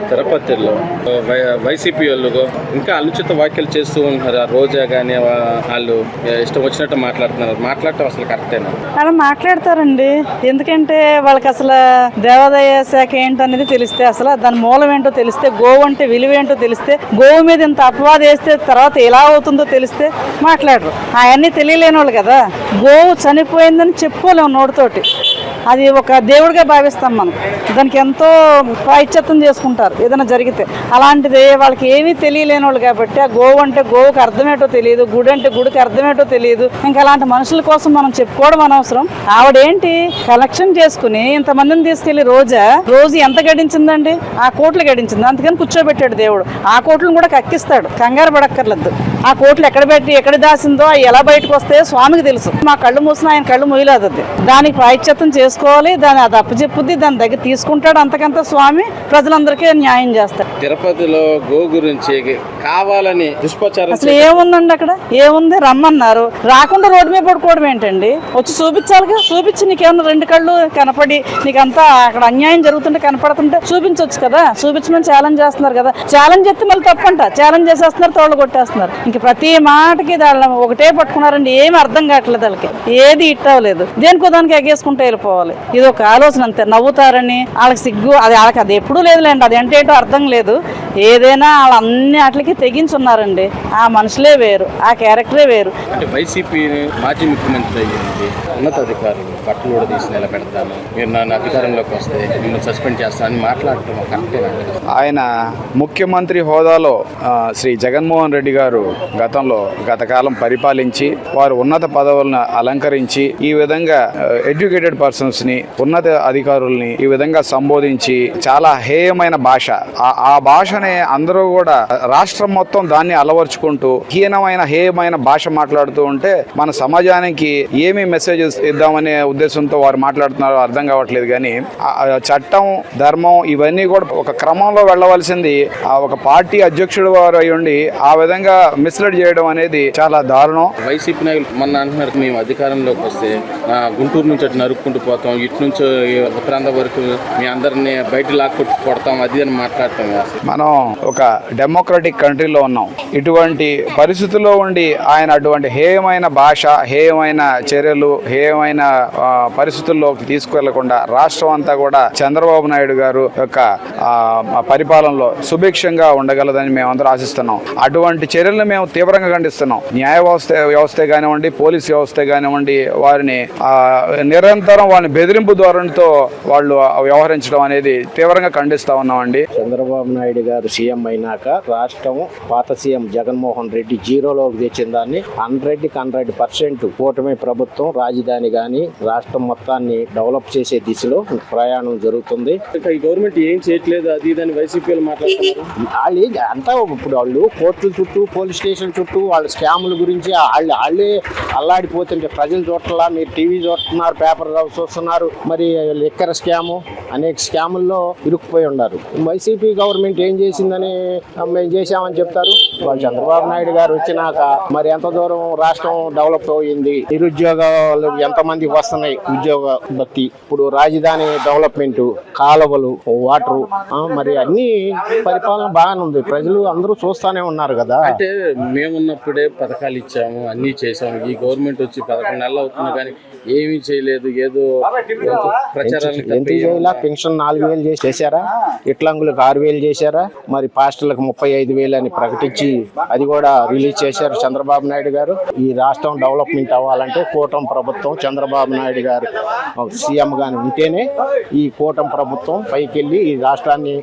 తిరుపతిలో వైసీపీ వాళ్ళు ఇంకా అనుచిత వ్యాఖ్యలు చేస్తూ ఉంటున్నారు. ఆ రోజా కానీ వాళ్ళు ఇష్టం వచ్చినట్టు మాట్లాడటం అసలు కరెక్టేనా? అలా మాట్లాడతారండి. ఎందుకంటే వాళ్ళకి అసలు దేవాదాయ శాఖ ఏంటనేది తెలిస్తే, అసలు దాని మూలం ఏంటో తెలిస్తే, గోవు అంటే విలువ ఏంటో తెలిస్తే, గోవు మీద ఇంత అపవాదం వేస్తే తర్వాత ఎలా అవుతుందో తెలిస్తే మాట్లాడరు. అవన్నీ తెలియలేని వాళ్ళు కదా. గోవు చనిపోయిందని చెప్పుకోలేము నోటితోటి. అది ఒక దేవుడిగా భావిస్తాం మనం. దానికి ఎంతో ప్రాయశ్చిత్తం చేసుకుంటారు ఏదైనా జరిగితే. అలాంటిది వాళ్ళకి ఏమీ తెలియలేని వాళ్ళు కాబట్టి ఆ గోవు అంటే గోవుకి అర్థమేటో తెలియదు, గుడి అంటే గుడికి అర్థమేటో తెలియదు. ఇంకా అలాంటి మనుషుల కోసం మనం చెప్పుకోవడం అనవసరం. ఆవిడేంటి కలెక్షన్ చేసుకుని ఇంతమందిని తీసుకెళ్లి రోజు ఎంత గడించిందండి? ఆ కోట్లు గడించింది. అందుకని కూర్చోబెట్టాడు దేవుడు. ఆ కోట్లను కూడా కక్కిస్తాడు, కంగారు పడక్కర్లేదు. ఆ కోట్లు ఎక్కడ పెట్టి ఎక్కడ దాసిందో ఎలా బయటకు వస్తాయో స్వామికి తెలుసు. మా కళ్ళు మూసిన ఆయన కళ్ళు మూయలేదు. అది దానికి ప్రాయశ్చిత్తం చేసుకోవాలి. దాన్ని అది అప్పచెప్పుద్ది, దాని దగ్గర తీసుకుంటాడు. అంతకంత స్వామి ప్రజలందరికీ న్యాయం చేస్తాడు. తిరుపతిలో గో గురించి కావాలని దుష్ప్రచారం అసలు ఏముందండి? అక్కడ ఏముంది? రమ్మన్నారు, రాకుండా రోడ్డు మీద పడుకోవడం ఏంటండి? వచ్చి చూపించాలిగా. చూపించి నీకేమన్నా రెండు కళ్ళు కనపడి నీకంతా అక్కడ అన్యాయం జరుగుతుంటే కనపడుతుంటే చూపించవచ్చు కదా. చూపించమని ఛాలెంజ్ చేస్తున్నారు కదా. ఛాలెంజ్ చేస్తే మళ్ళీ తప్పంట. ఛాలెంజ్ చేసేస్తున్నారు, తోళ్ళు కొట్టేస్తున్నారు. ఇంక ప్రతి మాటకి ఒకటే పట్టుకున్నారండి. ఏమి అర్థం కావట్లేదు వాళ్ళకి. ఏది ఇట్టవలేదు. దేనికో దానికి ఎగేసుకుంటూ వెళ్ళిపోవాలి. ఇది ఒక ఆలోచన అంతే. నవ్వుతారని వాళ్ళకి సిగ్గు, వాళ్ళకి అది ఎప్పుడూ లేదులేండి. అది అంటే ఏంటో అర్థం లేదు. ఏదైనా వాళ్ళు అన్ని వాటికి తెగించున్నారండి. ఆ మనుషులే వేరు, ఆ క్యారెక్టరే వేరు. అంటే వైసీపీ మాజీ ముఖ్యమంత్రి అయ్యింది, ఉన్నతాధికారులు బట్టలు కూడా తీసి నిలబెడతాను, మీరు నన్ను అధికారంలోకి వస్తే మిమ్మల్ని సస్పెండ్ చేస్తానని మాట్లాడటం కరెక్టేనా? ఆయన ముఖ్యమంత్రి హోదాలో శ్రీ జగన్మోహన్ రెడ్డి గారు గత కాలం పరిపాలించి వారు ఉన్నత పదవులను అలంకరించి ఈ విధంగా ఎడ్యుకేటెడ్ పర్సన్స్ ని, ఉన్నత అధికారుల్ని ఈ విధంగా సంబోధించి చాలా హేయమైన భాష, ఆ భాషని అందరూ కూడా రాష్ట్రం మొత్తం దాన్ని అలవర్చుకుంటూ హేయమైన భాష మాట్లాడుతూ ఉంటే మన సమాజానికి ఏమి మెసేజెస్ ఇద్దామనే ఉద్దేశంతో వారు మాట్లాడుతున్నారో అర్థం కావట్లేదు. కానీ చట్టం, ధర్మం ఇవన్నీ కూడా ఒక క్రమంలో వెళ్ళవలసింది ఒక పార్టీ అధ్యక్షుడు వారు అయ్యుండి ఆ విధంగా మిస్లీడ్ చేయడం అనేది చాలా దారుణం. వైసీపీ నాయకులు మొన్న అంటున్నారు, మేము అధికారంలోకి వస్తే గుంటూరు నుంచి అటు నరుక్కుంటూ పోతాం, ఇటు నుంచి ఉత్తరాంధ్ర వరకు మీ అందరినీ బయట లాక్కొట్టు కొడతాం, అది అని మాట్లాడతాం. మనం ఒక డెమోక్రటిక్ కంట్రీలో ఉన్నాం. ఇటువంటి పరిస్థితుల్లో ఉండి ఆయన అటువంటి హేయమైన భాష, హేయమైన చర్యలు, హేయమైన పరిస్థితుల్లోకి తీసుకెళ్లకుండా రాష్ట్రం అంతా కూడా చంద్రబాబు నాయుడు గారు యొక్క పరిపాలనలో సుభిక్షంగా ఉండగలదని మేమందరం ఆశిస్తున్నాం. అటువంటి చర్యలను మేము తీవ్రంగా ఖండిస్తున్నాం. న్యాయ వ్యవస్థ కానివ్వండి, పోలీస్ వ్యవస్థ కానివ్వండి, వారిని నిరంతరం వాళ్ళని బెదిరింపు ధోరణితో వాళ్ళు వ్యవహరించడం అనేది తీవ్రంగా ఖండిస్తా ఉన్నామండి. చంద్రబాబు నాయుడు గారు సీఎం అయినాక రాష్ట్రం పాత సీఎం జగన్మోహన్ రెడ్డి జీరోలోకి తెచ్చిన దాన్ని 100% కూటమి ప్రభుత్వం రాజధాని గాని రాష్ట్రం మొత్తాన్ని డెవలప్ చేసే దిశలో ప్రయాణం జరుగుతుంది. ఈ గవర్నమెంట్ ఏం చేయట్లేదు, అది ఇదని వైసీపీ మాట్లాడుతున్నారు. వాళ్ళు అంతా ఇప్పుడు వాళ్ళు కోర్టుల చుట్టూ, పోలీస్ స్టేషన్ చుట్టూ వాళ్ళ స్కాముల గురించి వాళ్ళే అల్లాడిపోతుంటే ప్రజలు చూడట్లా. మీరు టీవీ చూస్తున్నారు, పేపర్ చూస్తున్నారు. మరి లిక్కర్ స్కాము, అనేక స్కాముల్లో ఇరుక్కుపోయి ఉన్నారు. వైసీపీ గవర్నమెంట్ ఏం చేసిందని మేము చేశామని చెప్తారు. వాళ్ళు చంద్రబాబు నాయుడు గారు వచ్చినాక మరి ఎంత దూరం రాష్ట్రం డెవలప్ అయింది, నిరుద్యోగాలు ఎంతమందికి వస్తున్నాయి, ఉద్యోగ భక్తి, ఇప్పుడు రాజధాని డెవలప్మెంట్, కాలువలు, వాటరు, మరి అన్ని పరిపాలన బాగానే ఉంది. ప్రజలు అందరూ చూస్తానే ఉన్నారు కదా. అంటే మేమున్నప్పుడే పథకాలు ఇచ్చాము, అన్ని చేసాము. ఈ గవర్నమెంట్ వచ్చి 11 నెలలు అవుతుంది కానీ ఏమీ చేయలేదు. ఏదో ప్రచారాలు పెన్షన్ 4,000 చేశారా, ఇట్లంగులకు 6,000 చేశారా, మరి పాస్టర్లకు 35,000 అని ప్రకటించి అది కూడా రిలీజ్ చేశారు చంద్రబాబు నాయుడు గారు. ఈ రాష్ట్రం డెవలప్మెంట్ అవ్వాలంటే కూటమి ప్రభుత్వం, చంద్రబాబు నాయుడు గారు సీఎం గాని ఉంటేనే ఈ కూటమి ప్రభుత్వం పైకెళ్ళి ఈ రాష్ట్రాన్ని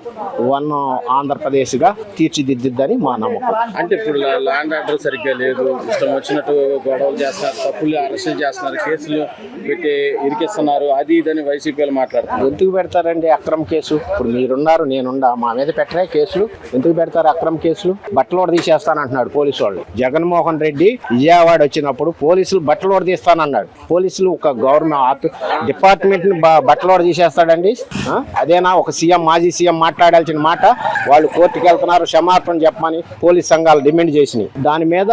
ఆంధ్రప్రదేశ్ గా తీర్చిదిద్దిద్దని మా నమ్మకం. అంటే ఇప్పుడు ల్యాండ్ ఆర్డర్ సరిగ్గా లేదు, ఇష్టం వచ్చినట్టు గొడవలు చేస్తున్నారు, తప్పులు అరెస్ట్ చేస్తున్నారు, కేసులు పెట్టి ఇరికిస్తున్నారు, అది ఇదని వైసీపీ మాట్లాడుతున్నారు. ఎందుకు పెడతారండి అక్రమ కేసు? ఇప్పుడు మీరున్నారు, నేనుండా, మా మీద పెట్టరే కేసు. కేసులు? ఎందుకు పెడతారు అక్రమ కేసులు? బట్టలోడ తీసేస్తానంటున్నాడు పోలీసు వాళ్ళు. జగన్మోహన్ రెడ్డి విజయవాడ వచ్చినప్పుడు పోలీసులు బట్టలోడ తీస్తానన్నాడు. పోలీసులు ఒక గవర్నమెంట్ డిపార్ట్మెంట్ ని బట్టలోడ తీసేస్తాడండి? అదేనా ఒక సీఎం, మాజీ సీఎం మాట్లాడాల్సిన మాట? వాళ్ళు కోర్టుకు వెళ్తున్నారు, క్షమాపణ చెప్పమని పోలీస్ సంఘాలు డిమాండ్ చేసినాయి. దాని మీద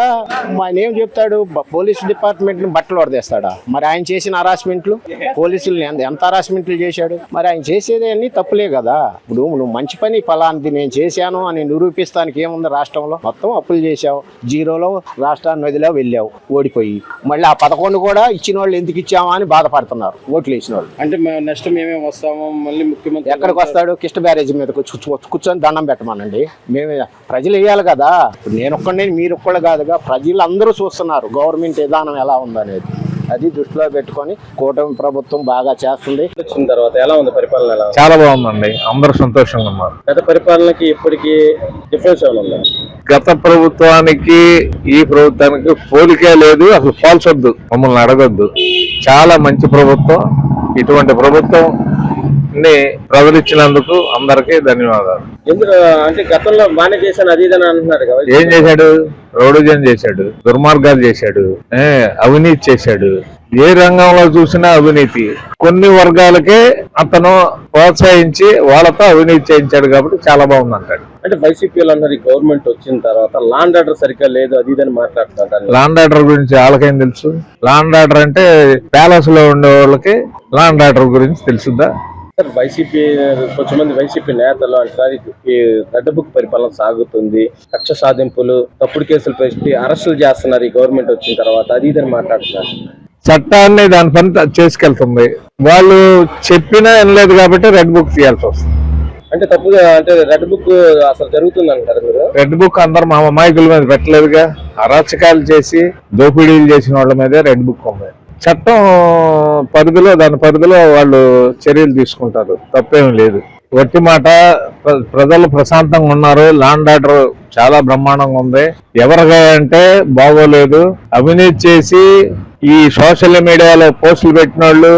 ఆయన ఏం చెప్తాడు? పోలీస్ డిపార్ట్మెంట్ ని బట్టలోడ తీస్తాడా? మరి ఆయన చేసిన హరాస్మెంట్లు, పోలీసులు ఎంత హరాస్మెంట్లు చేశాడు? మరి ఆయన చేసేది అన్ని తప్పులే కదా. ఇప్పుడు నువ్వు మంచి పని ఫలాంటి నేను చేశాను అని నిరూపిస్తానికి ఏముంది? రాష్ట్రంలో మొత్తం అప్పులు చేశావు, జీరోలో రాష్ట్రాన్ని వదిలా వెళ్ళావు ఓడిపోయి. మళ్ళీ ఆ 11 కూడా ఇచ్చిన వాళ్ళు ఎందుకు ఇచ్చామా అని బాధపడుతున్నారు ఓట్లు వేసిన వాళ్ళు. అంటే నెక్స్ట్ మేమే వస్తాము, మళ్ళీ ముఖ్యమంత్రి ఎక్కడికి వస్తాడు? కిష్ట బ్యారేజ్ మీద కూర్చొని దండం పెట్టమనండి. మేమే ప్రజలు వేయాలి కదా. నేను ఒక్కడే, మీరు ఒక్కళ్ళు కాదుగా, ప్రజలు అందరూ చూస్తున్నారు గవర్నమెంట్ విధానం ఎలా ఉందనేది. అది దృష్టిలో పెట్టుకొని కూటమి ప్రభుత్వం బాగా చేస్తుంది. వచ్చిన తర్వాత ఎలా ఉంది పరిపాలన? ఎలా ఉంది? చాలా బాగుందండి, అందరూ సంతోషంగా ఉన్నారు. గత పరిపాలనకి ఇప్పటికి డిఫరెన్స్ ఏమైనా ఉందా? గత ప్రభుత్వానికి ఈ ప్రభుత్వానికి పోలికే లేదు, అసలు పోల్చొద్దు, మమ్మల్ని అడగొద్దు. చాలా మంచి ప్రభుత్వం. ఇటువంటి ప్రభుత్వం ప్రజలు ఇచ్చినందుకు అందరికీ ధన్యవాదాలు. ఎందుకు అంటే గతంలో బాగానే చేశాను అది ఇదని అంటున్నారు కదా. ఏం చేశాడు? రౌడీజం చేశాడు, దుర్మార్గాలు చేశాడు, అవినీతి చేశాడు. ఏ రంగంలో చూసినా అవినీతి. కొన్ని వర్గాలకే అతను ప్రోత్సహించి వాళ్ళతో అవినీతి చేయించాడు కాబట్టి చాలా బాగుంది అంటాడు. అంటే వైసీపీలో అన్నారు ఈ గవర్నమెంట్ వచ్చిన తర్వాత లాండ్ ఆర్డర్ సరిగ్గా లేదు అది ఇదని మాట్లాడుతున్నారు. లాండ్ ఆర్డర్ గురించి వాళ్ళకేం తెలుసు? లాండ్ ఆర్డర్ అంటే ప్యాలెస్ లో ఉండే వాళ్ళకి లాండ్ ఆర్డర్ గురించి తెలుసుద్దా? సార్ వైసీపీ కొంతమంది వైసీపీ నేతలు అంటారు ఈ రెడ్ బుక్ పరిపాలన సాగుతుంది, కక్ష సాధింపులు, తప్పుడు కేసులు పెట్టి అరెస్టులు చేస్తున్నారు ఈ గవర్నమెంట్ వచ్చిన తర్వాత అది ఇదని మాట్లాడుతున్నారు. చట్టాన్ని దాని పని చేసుకెళ్తుంది. వాళ్ళు చెప్పినా వినలేదు కాబట్టి రెడ్ బుక్ తీయాల్సి వస్తుంది. అంటే తప్పుగా అంటే రెడ్ బుక్ అసలు జరుగుతుంది అంటారు మీరు? రెడ్ బుక్ అందరు మా అమాయకుల మీద పెట్టలేదుగా. అరాచకాలు చేసి దోపిడీలు చేసిన వాళ్ళ మీదే రెడ్ బుక్ ఉంది. చట్టం పరిధిలో, దాని పరిధిలో వాళ్ళు చర్యలు తీసుకుంటారు, తప్పేం లేదు. వట్టి మాట, ప్రజలు ప్రశాంతంగా ఉన్నారు. లాండ్ ఆర్డర్ చాలా బ్రహ్మాండంగా ఉంది. ఎవరిగా అంటే బాగోలేదు. అవినీతి చేసి ఈ సోషల్ మీడియాలో పోస్టులు పెట్టిన వాళ్ళు,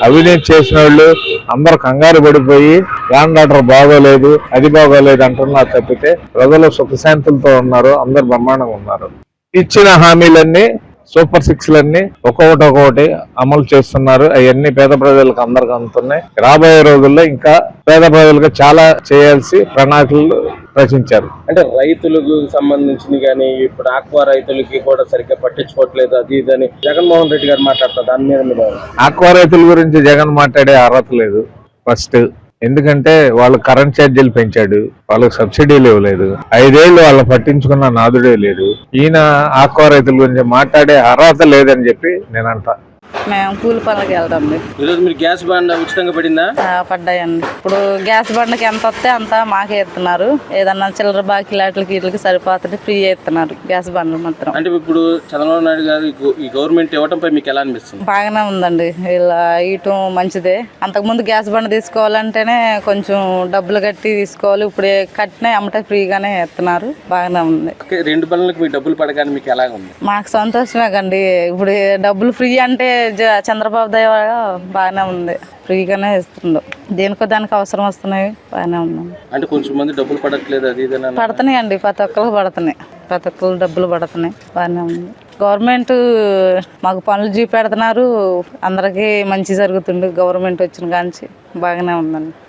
అవినీతి చేసిన వాళ్ళు అందరూ కంగారు పడిపోయి లాండ్ ఆర్డర్ బాగోలేదు, అది బాగోలేదు అంటున్నారు తప్పితే ప్రజలు సుఖశాంతులతో ఉన్నారు, అందరు బ్రహ్మాండంగా ఉన్నారు. ఇచ్చిన హామీలన్నీ, సూపర్ 6లన్నీ ఒక్కొక్కటి అమలు చేస్తున్నారు. అవన్నీ పేద ప్రజలకు అందరికి అందుతున్నాయి. రాబోయే రోజుల్లో ఇంకా పేద ప్రజలకు చాలా చేయాల్సి ప్రణాళికలు రచించారు. అంటే రైతులకు సంబంధించింది కానీ ఇప్పుడు ఆక్వా రైతులకి కూడా సరిగ్గా పట్టించుకోవట్లేదు అది ఇదని జగన్మోహన్ రెడ్డి గారు మాట్లాడతారు. దాని మీద మీరు? ఆక్వా రైతుల గురించి జగన్ మాట్లాడే అర్హత లేదు ఫస్ట్. ఎందుకంటే వాళ్ళు కరెంట్ ఛార్జీలు పెంచాడు, వాళ్ళకి సబ్సిడీలు ఇవ్వలేదు. 5 ఏళ్ళు వాళ్ళని పట్టించుకున్న నాదుడే లేదు. ఈయన ఆక్వా రైతుల గురించి మాట్లాడే అర్హత లేదని చెప్పి నేను అంటా. మేము కూలి పనులకి వెళ్తాండి. ఈరోజు మీరు గ్యాస్ బండ్ ఉచితంగా పడిందా? పడ్డాయండి. ఇప్పుడు గ్యాస్ బండ్కి ఎంత వస్తే అంత మాకే ఇస్తున్నారు. ఏదన్నా చిల్లర బాకీ వీటికి సరిపోతుంది, ఫ్రీ ఇస్తున్నారు గ్యాస్ బండ్లు మాత్రం. అంటే ఇప్పుడు చంద్రబాబు నాయుడు గారు ఈ గవర్నమెంట్ ఇవ్వడంపై మీకు ఎలా అనిపిస్తుంది? బాగానే ఉందండి, ఇలా ఇయటం మంచిదే. అంతకుముందు గ్యాస్ బండ్ తీసుకోవాలంటేనే కొంచెం డబ్బులు కట్టి తీసుకోవాలి. ఇప్పుడు కట్టినా అమ్మటే ఫ్రీగానే ఇస్తున్నారు, బాగానే ఉంది. 2 బండ్లకు మీకు డబ్బులు పడగానే మీకు ఎలా ఉంది? మాకు సంతోషమే కండి. ఇప్పుడు డబ్బులు ఫ్రీ అంటే చంద్రబాబు దయ బాగానే ఉంది, ఫ్రీగానే ఇస్తుండ్రు. దేనికో దానికి అవసరం వస్తున్నాయి, బాగానే ఉన్నాం. అంటే కొంచెం మంది డబ్బులు పడట్లేదు అది ఇది పడుతున్నాయి అండి, ప్రతి ఒక్కరికి పడుతున్నాయి, ప్రతి ఒక్కరు డబ్బులు పడుతున్నాయి, బాగానే ఉంది. గవర్నమెంట్ మాకు పనులు చూపెడుతున్నారు, అందరికీ మంచి జరుగుతుంది. గవర్నమెంట్ వచ్చిన కాంచి బాగానే ఉందండి.